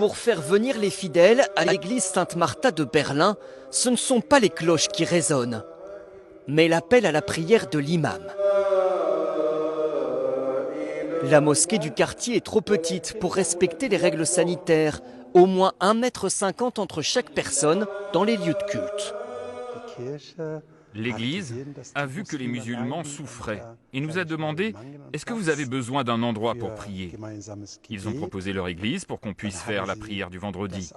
Pour faire venir les fidèles à l'église Sainte-Martha de Berlin, ce ne sont pas les cloches qui résonnent, mais l'appel à la prière de l'imam. La mosquée du quartier est trop petite pour respecter les règles sanitaires. Au moins 1,50 m entre chaque personne dans les lieux de culte. L'Église a vu que les musulmans souffraient et nous a demandé « Est-ce que vous avez besoin d'un endroit pour prier ?» Ils ont proposé leur église pour qu'on puisse faire la prière du vendredi.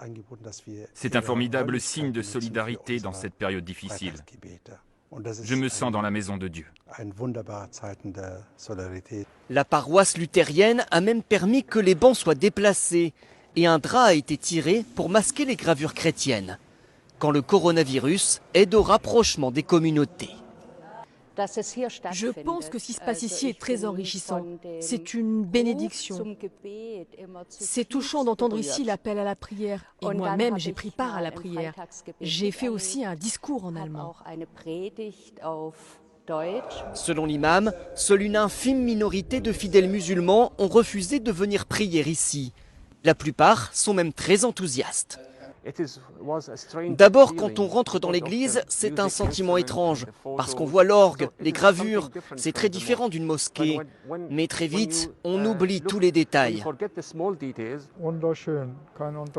C'est un formidable signe de solidarité dans cette période difficile. Je me sens dans la maison de Dieu. La paroisse luthérienne a même permis que les bancs soient déplacés et un drap a été tiré pour masquer les gravures chrétiennes. Quand le coronavirus aide au rapprochement des communautés. Je pense que ce qui se passe ici est très enrichissant. C'est une bénédiction. C'est touchant d'entendre ici l'appel à la prière. Et moi-même, j'ai pris part à la prière. J'ai fait aussi un discours en allemand. Selon l'imam, seule une infime minorité de fidèles musulmans ont refusé de venir prier ici. La plupart sont même très enthousiastes. D'abord, quand on rentre dans l'église, c'est un sentiment étrange, parce qu'on voit l'orgue, les gravures, c'est très différent d'une mosquée. Mais très vite, on oublie tous les détails.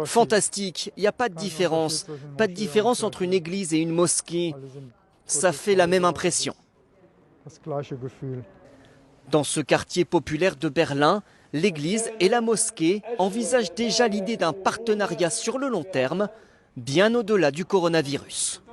Fantastique, il n'y a pas de différence. Pas de différence entre une église et une mosquée. Ça fait la même impression. Dans ce quartier populaire de Berlin, l'église et la mosquée envisagent déjà l'idée d'un partenariat sur le long terme, bien au-delà du coronavirus.